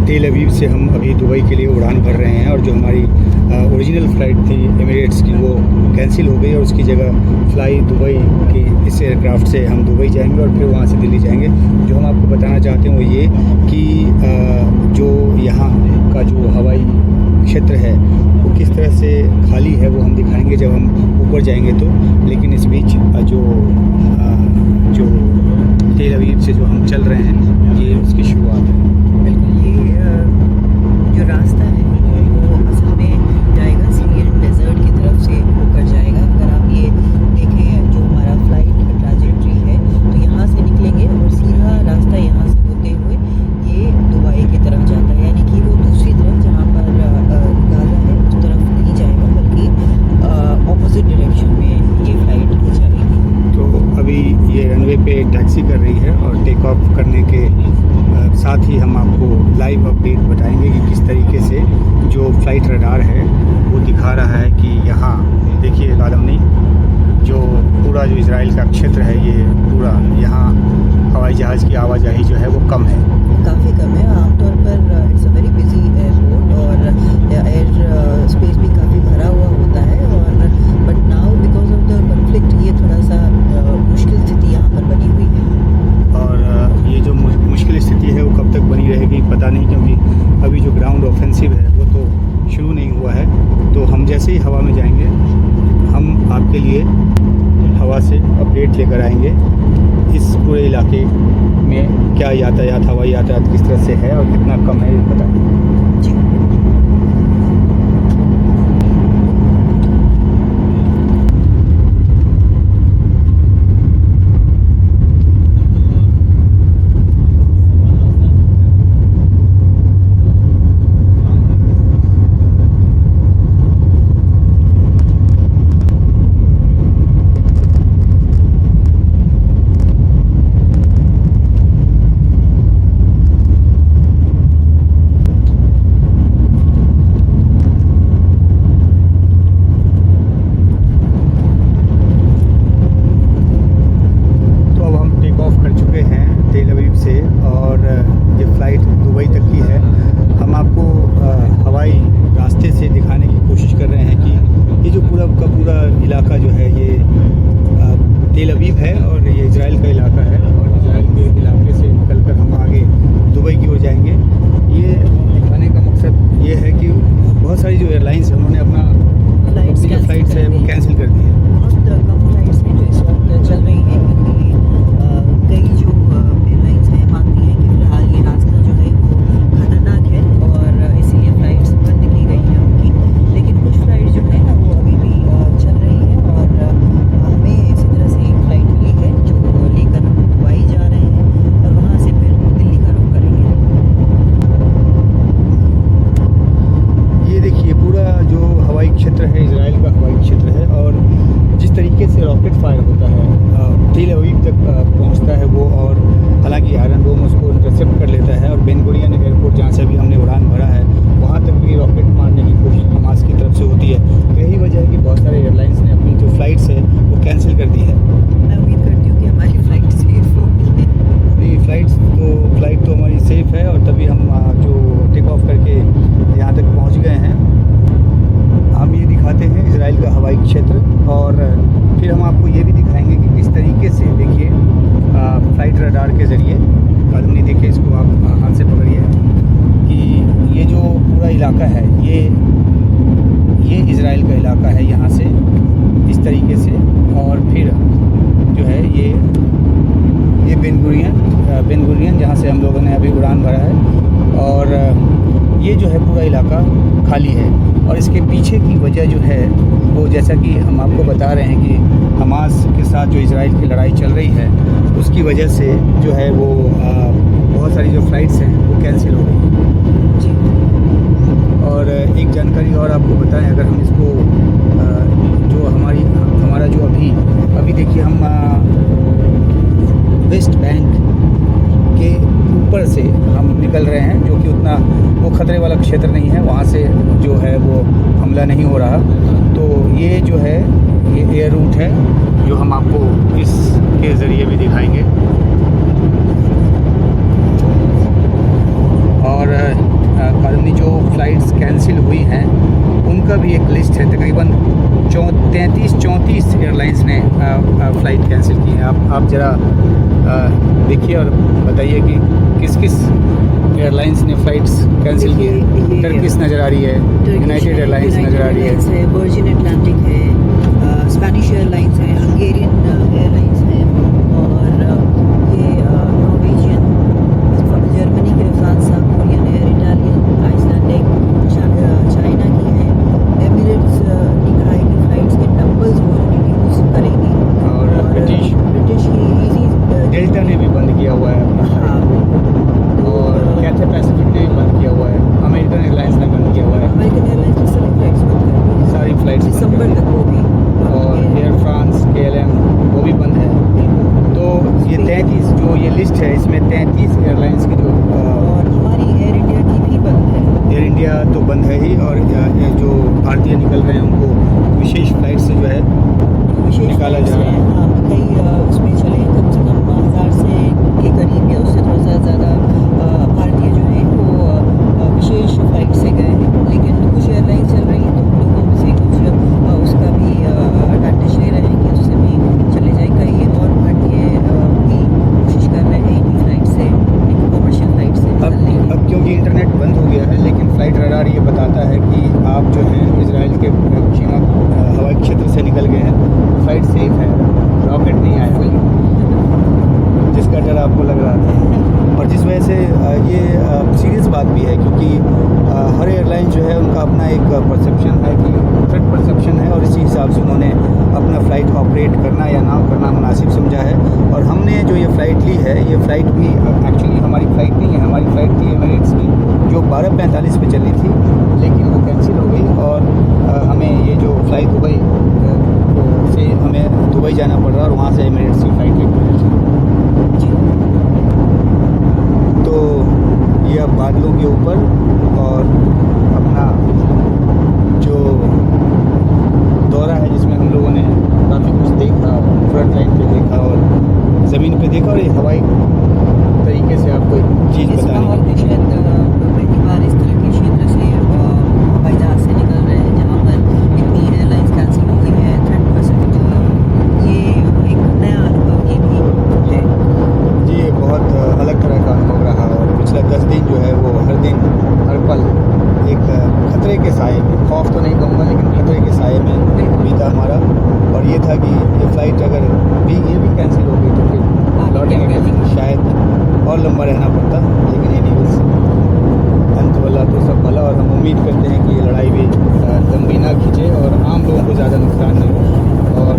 तेल अवीव से हम अभी दुबई के लिए उड़ान भर रहे हैं और जो हमारी ओरिजिनल फ़्लाइट थी एमिरेट्स की वो कैंसिल हो गई और उसकी जगह फ्लाई दुबई की इस एयरक्राफ्ट से हम दुबई जाएंगे और फिर वहाँ से दिल्ली जाएंगे। जो हम आपको बताना चाहते हैं वो ये कि जो यहाँ का जो हवाई क्षेत्र है वो किस तरह से खाली है वो हम दिखाएंगे जब हम ऊपर जाएंगे तो। लेकिन इस बीच जो तेल अवीव से जो हम चल रहे हैं ये उसकी शुरुआत है। बिल्कुल, ये जो रास्ता है वो असल में जाएगा सीरियन डेजर्ट की तरफ से होकर जाएगा। अगर आप ये देखें जो हमारा फ्लाइट ट्रैजेक्टरी है तो यहाँ से निकलेंगे और सीधा रास्ता यहाँ से होते हुए ये दुबई की तरफ जाता है, यानी कि वो दूसरी तरफ जहाँ पर गाज़ा है उस तरफ नहीं जाएगा बल्कि ऑपोजिट डायरेक्शन में ये फ्लाइट जाएगी। तो अभी ये रनवे पे टैक्सी कर रही है और टेक ऑफ करने के साथ ही हम आपको लाइव अपडेट बताएंगे कि किस तरीके से जो फ्लाइट रडार है वो दिखा रहा है कि यहाँ देखिए लालमनी जो पूरा जो इजराइल का क्षेत्र है ये पूरा यहाँ हवाई जहाज़ की आवाजाही जो है वो कम है, काफ़ी कम है। आमतौर पर it's a very busy airport और एयर स्पेस भी काफ़ी भरा हुआ होता है और but now because of the conflict ये थोड़ा सा मुश्किल स्थिति यहाँ पर बनी हुई है। और ये जो मुश्किल स्थिति है वो कब तक बनी रहेगी पता नहीं, क्योंकि अभी जो ग्राउंड ऑफेंसिव है वो तो शुरू नहीं हुआ है। तो हम जैसे ही हवा में जाएंगे हम आपके लिए हवा से अपडेट लेकर आएंगे इस पूरे इलाके में क्या यातायात हवाई यातायात किस तरह से है और कितना कम है ये बताएं। जी, इलाका जो है ये तेल अवीव है और ये इजराइल का इलाका है और इजराइल के इलाके से निकलकर हम आगे दुबई की ओर जाएंगे। ये दिखाने का मकसद ये है कि बहुत सारी जो एयरलाइंस है उन्होंने अपना फ्लाइट्स है वो कैंसिल कर दी है। बहुत कम फ्लाइट्स हैं जो इस वक्त चल रही हैं क्योंकि कई जो एयरलाइंस हैं मानती हैं कि फ़िलहाल ये रास्ता जो है वो ख़तरनाक है और इसीलिए फ़्लाइट्स बंद की गई हैं उनकी। लेकिन कुछ फ़्लाइट जो है ना वो अभी भी चल रही हैं और हमें इसी तरह से एक फ़्लाइट मिली है जो लेकर हम दुबई जा रहे हैं और वहाँ से फिर दिल्ली का रुख करेंगे। ये देखिए पूरा जो हवाई क्षेत्र है इजराइल का हवाई क्षेत्र है और जिस तरीके से रॉकेट फायर होता है तेल अवीव तक पहुंचता है वो, और हालांकि आयरन डोम उसको इंटरसेप्ट कर लेता है और बेन गुरियन एयरपोर्ट जहां से अभी हमने उड़ान भरा है वहां तक भी रॉकेट मारने की कोशिश हमास की तरफ से होती है। तो यही वजह है कि बहुत सारे एयरलाइंस ने अपनी जो फ़्लाइट्स है वो कैंसिल कर दी है। मैं उम्मीद करती हूँ कि हमारी फ़्लाइट सेफ होगी। नहीं, फ़्लाइट तो हमारी सेफ़ है और तभी हम जो टेक ऑफ करके यहाँ तक पहुँच गए हैं। हम ये दिखाते हैं इजराइल का हवाई क्षेत्र और फिर हम आपको ये भी दिखाएंगे कि किस तरीके से देखिए फ्लाइट रडार के ज़रिए आदमी देखिए इसको आप हाथ से पकड़िए कि ये जो पूरा इलाका है ये इजराइल का इलाका है यहाँ से इस तरीके से, और फिर जो है ये बेन गुरियन जहाँ से हम लोगों ने अभी उड़ान भरा है और ये जो है पूरा इलाका खाली है। और इसके पीछे की वजह जो है वो जैसा कि हम आपको बता रहे हैं कि हमास के साथ जो इजराइल की लड़ाई चल रही है उसकी वजह से जो है वो बहुत सारी जो फ़्लाइट्स हैं वो कैंसिल हो गई जी। और एक जानकारी और आपको बताएं, अगर हम इसको जो हमारा जो अभी देखिए हम वेस्ट बैंक के ऊपर से हम निकल रहे हैं जो कि उतना वो ख़तरे वाला क्षेत्र नहीं है, वहाँ से जो है वो हमला नहीं हो रहा। तो ये जो है ये एयर रूट है जो हम आपको इसके ज़रिए भी दिखाएंगे। और 33-34 एयरलाइंस ने फ़्लाइट कैंसिल की हैं। आप ज़रा देखिए और बताइए कि किस किस एयरलाइंस ने फ़्लाइट्स कैंसिल की हैं। ये टर्किश नज़र आ रही है, यूनाइटेड एयरलाइंस नज़र आ रही है, वर्जिन अटलांटिक है, स्पेनिश एयरलाइंस है, हंगेरियन एयरलाइंस है, और ये नॉर्वेजियन, जर्मनी की Lufthansa, Korean air, Italian, Icelandic, China की है, एमिरेट्स ने कहा है कि फ्लाइट्स के नंबर्स वो रिड्यूस करेंगी, और ब्रिटिश की ईजी डेल्टा ने भी बंद किया हुआ है अपना हाँ, और कैथे पैसिफिक ने भी बंद किया हुआ है, अमेरिकन एयरलाइंस ने बंद किया हुआ है, अमेरिकन एयरलाइंस की सारी फ्लाइट्स बंद कर दी सारी फ्लाइट्स बंद कर दिसंबर दी। तक वो भी, और एयर फ्रांस, KLM वो भी बंद है। तो ये 33 जो ये लिस्ट है, इसमें 33 एयरलाइंस की जो और हमारी एयर इंडिया की भी बंद है। एयर इंडिया तो बंद है ही, और ये जो भारतीय निकल रहे हैं उनको विशेष फ्लाइट से जो है विशेष निकाला जा रहा है। हाँ, कई उसमें चले कम से कम 1000 से के करीब या उससे थोड़ा सा ज़्यादा भारतीय जो हैं वो विशेष फ्लाइट से गए हैं, लेकिन कुछ एयरलाइन चल रही हैं तो लोगों में से कुछ उसका भी एडवांटेज ले रहे हैं कि उससे भी चले जाए। कई और भारतीय भी कोशिश कर रहे हैं इन्हीं फ्लाइट से, कमर्शियल फ्लाइट से निकलने की। अब क्योंकि इंटरनेट बंद हो गया है, लेकिन फ़्लाइट रडार ये बताता है कि आप जो हैं इजराइल के सीमा हवाई क्षेत्र से निकल गए हैं, फ़्लाइट सेफ है, रॉकेट नहीं आया, जिसका डर आपको लग रहा था। और जिस वजह से ये सीरियस बात भी है, क्योंकि हर एयरलाइन जो है उनका अपना एक परसेप्शन है कि थ्रेट परसेप्शन है, और इसी हिसाब से उन्होंने अपना फ़्लाइट ऑपरेट करना या ना करना मुनासिब समझा है। और हमने जो ये फ़्लाइट ली है, ये फ़्लाइट भी एक्चुअली हमारी फ़्लाइट नहीं है, हमारी फ़्लाइट थी एमिरेट्स की जो 12:45 पे चली थी, लेकिन वो कैंसिल हो गई और हमें ये जो फ़्लाइट दुबई से हमें दुबई जाना पड़ रहा और वहाँ से एमिरेट्स की फ़्लाइट लेकर जी, तो ये अब बादलों के ऊपर और अपना जो दौरा है जिसमें हम लोगों ने काफ़ी कुछ देखा, फ्रंट लाइन पे देखा और ज़मीन पे देखा, और ये हवाई तरीके से आपको एक चीज़ इस बतानी माहौल है। में शायद पहली बार इस तरह के क्षेत्र से हवाई जहाज से निकल रहे हैं जहाँ पर इतनी एयरलाइंस कैंसिल हो गई है, थ्रेट पैसिफिक जो है, ये एक नया अनुभव ये भी है। जी, ये बहुत अलग तरह का अनुभव रहा, और पिछला 10 दिन जो है वो हर दिन हर पल एक खतरे के साए में, खौफ तो नहीं कहूँगा लेकिन खतरे के साए में बीता हमारा। और ये था कि ये फ़्लाइट अगर भी ये भी कैंसिल हो गई तो फिर लौटेंगे नहीं, शायद और लंबा रहना पड़ता, लेकिन एनीवेज़ अंत वाला तो सब भला। और हम उम्मीद करते हैं कि ये लड़ाई भी लंबी ना खींचे और आम लोगों को ज़्यादा नुकसान नहीं हो, और